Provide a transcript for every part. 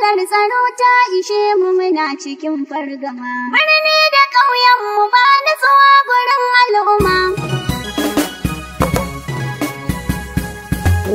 Matsalar tsaro ta ishe mu muna cikin fargaba. Birni da ƙauyenmu ba nutsuwa gurin al'umma.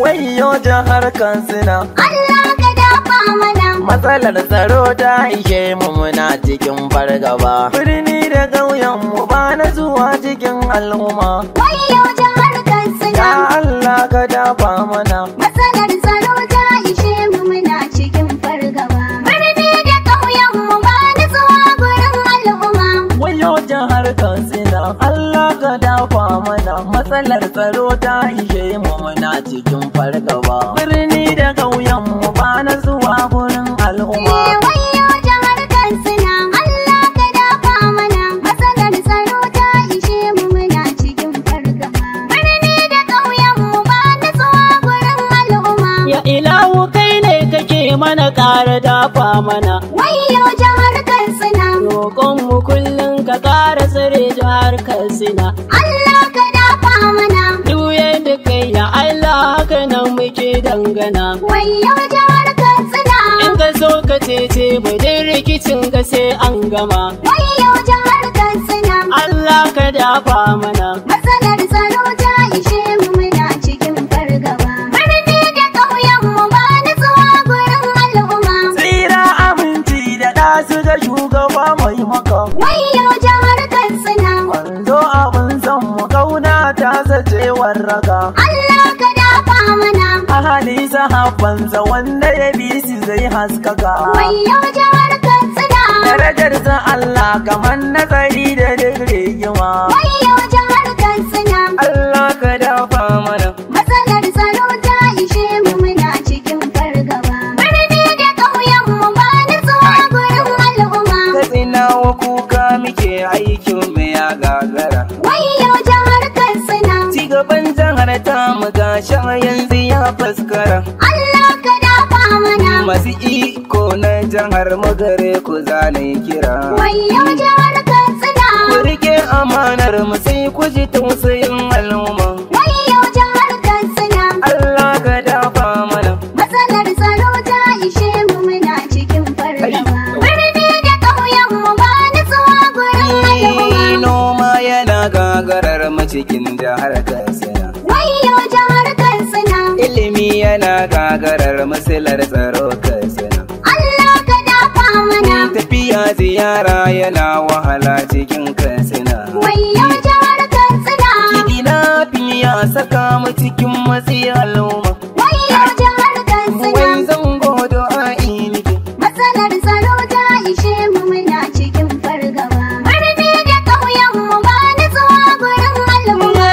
Wayyo jihar Katsina, Allah ka dafa mana. matsalar tsaro ta ishe mu muna cikin fargaba. Birni da ƙauyenmu ba nutsuwa cikin al'umma. Wayyo jihar Katsina, Ya Allah ka dafa mana. matsalar tsaro ta ishe mu muna cikin fargaba. Birni da ƙauyenmu ba nutsuwa gurin al'umma. Wayyo jihar Katsina, Allah ka dafa mana. Matsalar tsaro ta ishe mu muna cikin fargaba. Birni da ƙauyenmu ba nutsuwa gurin al'umma. Wayyo jihar Katsina, Allah ka dafa mana. Matsalar tsaro ta ishe mu muna cikin fargaba. Birni da ƙauyenmu ba nutsuwa gurin al'umma. Ya ilahu kai ne kake mana ƙara dafa mana. Wayyo jihar Katsina, Roƙonmu kullum ka ƙara tsare jihar Katsina. Allah ka dafa mana. Duk yadda kai ya Allah haka nan muke dangana. Wayyo jihar Katsina, In ka so ka cece mu dai rikicin ka sai an gama. wayyo jihar Katsina, Allah ka dafa mana. matsalar tsaro ta ishe mu muna cikin fargaba. Birni da ƙauyenmu ba nutsuwa gurin al'umma. Tsira aminci da ɗasu ga shugaba mai maka. Wayyo jihar Katsina, Wanzo abin son mu kauna ta sace warraka. Allah ka dafa mana. Ahali sahabbansa wanda ya bi su zai haskaka. Wayyo jihar Katsina, Darajarsa Allah kamar nazari da rigima. wayyo jihar Katsina, Allah ka dafa mana. matsalar tsaro ta ishe mu muna cikin fargaba. Birni da ƙauyenmu ba nutsuwa gurin al'umma. Katsina wa kuka muke aikin mu ya gagara. Wayyo jihar Katsina, Cigaban jihar ta mu gashi yanzu ya faskara. Allah ka dafa mana. Masu iko na jihar mu gare ku zane kira. Wayyo jihar Katsina, Ku rike amanar mu sai ku ji tausayin al'umma. wayyo jihar Katsina, Allah ka dafa mana. matsalar tsaro ta ishe mu muna cikin fargaba. Birni da ƙauyenmu ba nutsuwa gurin al'umma. Noma yana gagarar mu cikin jihar Katsina. Wayyo jihar Katsina, Ilimi yana gagarar mu silar tsaro Katsina. Allah ka dafa mana. Tafiya ziyara yana wahala cikin Katsina. Wayyo jihar Katsina, Kidina fiya saka mu cikin matsi al'umma. wayyo jihar Katsina, Wai zango du'a'i nake. matsalar tsaro ta ishe mu muna cikin fargaba. Birni da ƙauyenmu ba nutsuwa gurin al'umma.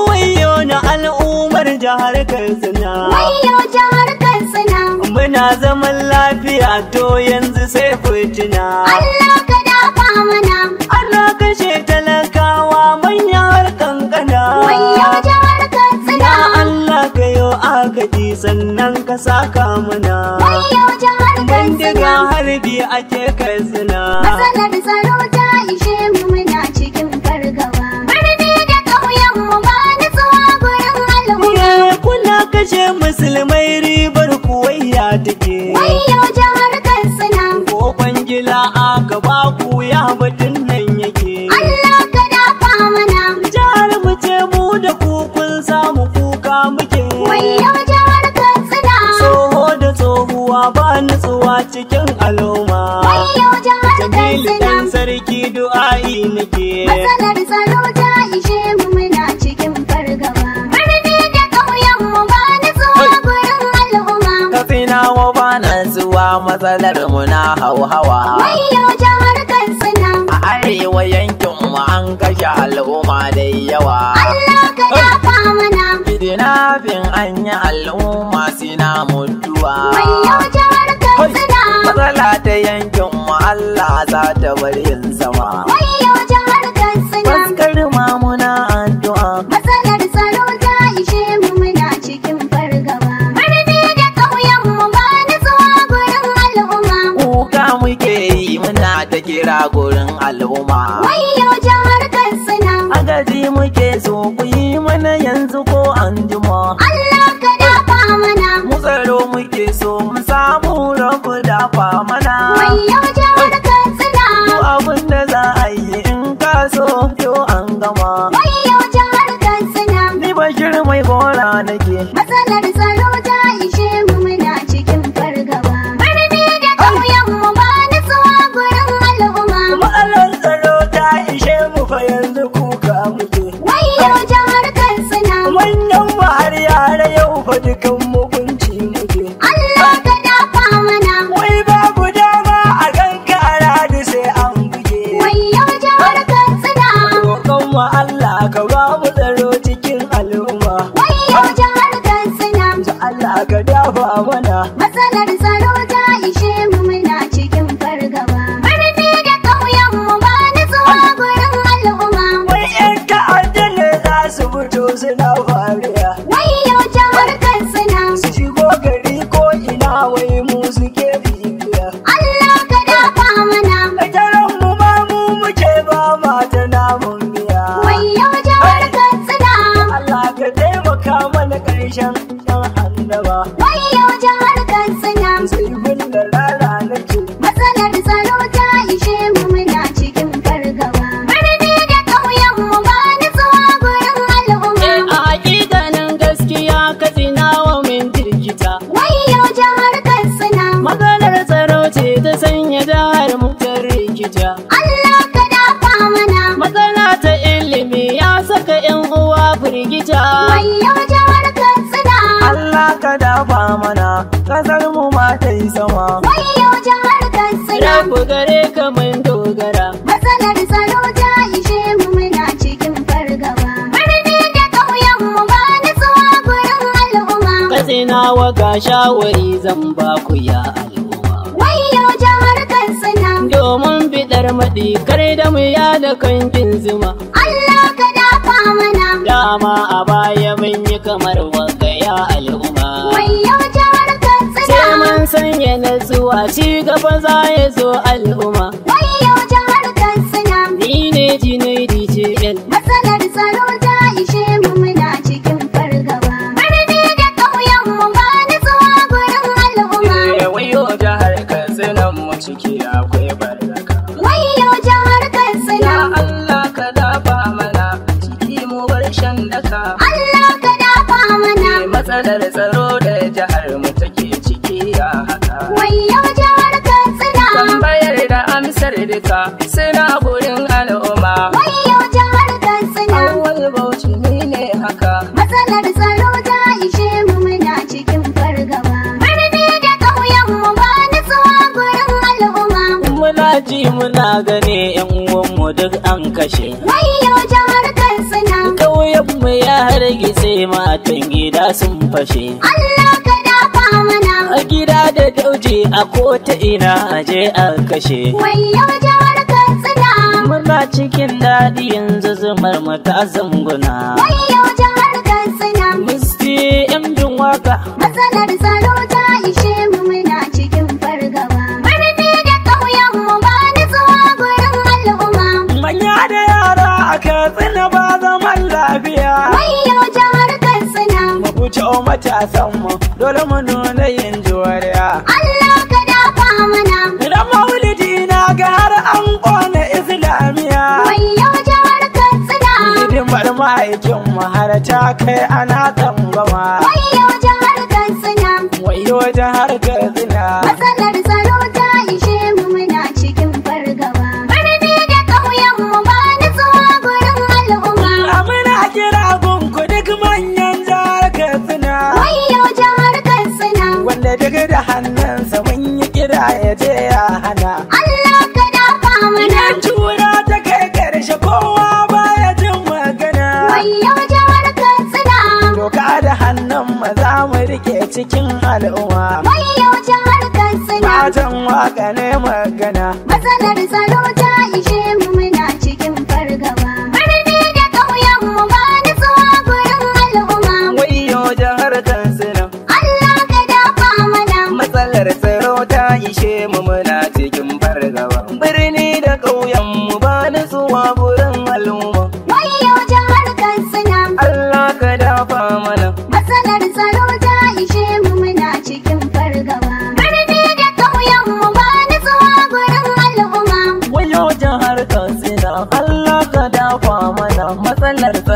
Wayyo na al'ummar jihar Katsina. Wayyo jihar Katsina, Muna zaman lafiya to yanzu sai fitina. Allah ka dafa mana. Ana kashe talakawa manya har kankana. Wayyo jihar Katsina, Ya Allah ka yo agaji sannan ka saka mana. wayyo jihar Bindiga Katsina, harbi ake Katsina. matsalar tsaro ta ishe mu muna cikin fargaba. Birni da ƙauyenmu ba nutsuwa gurin al'umma. Kuna kashe musulmai ribar kuwaiya take. Wayyo jihar Katsina, Ko kwangila aka ba ku ya batun nan yake. Allah ka dafa mana. Jihar mu ce mu da ku kun samu kuka muke. Wayyo jihar Katsina, Tsoho da tsohuwa ba nutsuwa cikin al'umma. wayyo jihar Jamilu Katsina, dan sarki du'a'i nake. matsalar tsaro ta ishe mu muna cikin fargaba. Birni da ƙauyenmu ba nutsuwa gurin al'umma. Katsinawa ba na zuwa matsalar mu na hauhawa. Wayyo jihar Katsina, A arewa yankin mu an kashe al'umma da yawa. Allah ka dafa mana. Kidnapping an yi al'umma suna mutuwa. Wayyo jihar Katsina, Matsala ta yankin mu Allah za ta bar yin sama. wayyo jihar Katsina, Fuskar ma muna addu'a. matsalar tsaro ta ishe mu muna cikin fargaba. Birni da ƙauyenmu ba nutsuwa gurin al'umma. Kuka muke yi muna ta kira gurin al'umma. Wayyo jihar Katsina, Agaji muke so ku yi mana yanzu ko an jima. Allah ka dafa mana. Mu tsaro muke so so mu samu rabu dafa mana. Wayo jihar Katsina. Duk abin da za a yi in ka so yau an gama. Wayo jihar Katsina. Ni Bashir mai gora nake. Matsalar tsaro ta ishe mu muna cikin fargaba. Birni da ƙauyen mu ba nutsuwa gurin al'umma. Matsalar tsaro ta ishe mu fa yanzu kuka muke. Wayo jihar Katsina. Manyan mu har yara yau fa dukan mugunci muke. Allah ka dafa mana. Wai babu dama a ganka a radu sai an buge. Wayo jihar Katsina. Roƙon mu Allah ka ba mu tsaro cikin al'umma. Wayo jihar Katsina. Allah ka dafa mana. Matsalar tsaro ta ishe mu muna cikin fargaba. Birni da ƙauyen mu ba nutsuwa gurin al'umma. Wai 'yan ta'adda ne za su fito suna fariya. Wayo jihar Katsina. Su shigo gari ko ina wai mu suke bibiya. Allah ka dafa mana. Ƙajaran mu ma mu muke ba mata namun biya. Wayo jihar Katsina. Allah ka taimaka mana ƙarshen ɗan annaba. Wayo jihar Katsina. Sai bin da rara nake. Matsalar tsaro ta ishe mu muna cikin fargaba. Birni da ƙauyen mu ba nutsuwa gurin al'umma. A hakikanin gaskiya Katsina wa min jirgita. Wayo jihar Katsina. Maganar tsaro ce ta sanya jihar mu ta rikita. Allah ka dafa mana. Magana ta ilimi ya saka 'yan uwa firgita. Wayo jihar Katsina. Allah ka dafa mana, kasar mu ma ta yi sama. Wayo jihar Katsina. Rabu gare ka mun dogara. Matsalar tsaro ta ishe mu muna cikin fargaba. Birni da ƙauyen mu ba nutsuwa gurin al'umma. Katsina wa ga shawari zan ba ku ya al'umma. Wayo jihar Katsina. Domin bidar maɗi kar da mu ya da kankin zuma. Allah ka dafa mana. Dama a baya mun yi kamar wanga ya al'umma. Wayo jihar Katsina. Sai mun sanya natsuwa ci gaba za ya zo al'umma. Wayo jihar Katsina. Ni ne Junaidi JL. Matsalar tsaro ta ishe mu muna cikin fargaba. Birni da ƙauyen mu ba nutsuwa gurin al'umma. Wayo jihar Katsina mu ciki akwai baraka. Wayo jihar Katsina. Allah ka dafa mana ciki mu bar shan daka. Allah ka dafa mana. Matsalar tsaro da jihar mu take ciki ya haka. Wayo jihar Katsina. Tambayar da amsar duka suna gurin al'umma. Wayo jihar Katsina. Awwal Bauchi ni ne haka. Matsalar tsaro ta ishe mu muna cikin fargaba. Birni da ƙauyen mu ba nutsuwa gurin al'umma. Muna ji muna gane 'yan uwanmu duk an kashe. Wayo jihar Katsina. Ƙauyenmu ya hargitse matan gida sun fashe. Allah ka dafa mana. A gida da dauje a kota ina aje a kashe. Wayo jihar Katsina. Muna cikin daɗi yanzu zumar mu ta zanguna. Wayo jihar Katsina. Musti yan bin waka. Matsalar tsaro ta ishe mu muna cikin fargaba. Birni da ƙauyen mu ba nutsuwa gurin al'umma. Manya da yara a Katsina ba zaman lafiya. Wayo jihar Katsina. Mu fito matasan mu, dole mu nuna yin juriya. Allah ka dafa mana. Idan maulidi na ga har an ƙona Islamiya. Wayo jihar Katsina. Hidimar ma'aikin mu har ta kai ana tsangwama. Wayo jihar Katsina. Wayo jihar Katsina. Matsalar tsaro ta ishe mu muna cikin fargaba. Birni da ƙauyen mu ba nutsuwa gurin al'umma. Amina kira gunku duk manyan jihar Katsina. Wayo jihar Katsina. Wanda duk da hannunsa mun yi kira ya je ya hana. Allah ka dafa mana. Idan tura ta kai ƙarshe kowa baya jin magana. Wayo jihar Katsina. Doka da hannun mu za mu rike cikin al'umma. Wayo jihar Katsina. Matan waka ne magana. Matsalar tsaro ta ishe mu muna cikin fargaba. Birni da ƙauyen mu ba nutsuwa gurin al'umma. Wayo jihar Katsina. Allah ka dafa mana. Matsalar tsaro ta ishe mu muna cikin fargaba. Birni da ƙauyen mu ba nutsuwa gurin al'umma. Wayo jihar Katsina. Allah ka dafa mana. Matsalar tsaro ta ishe mu muna cikin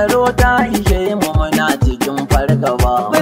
tsaro ta ishe mu muna cikin fargaba.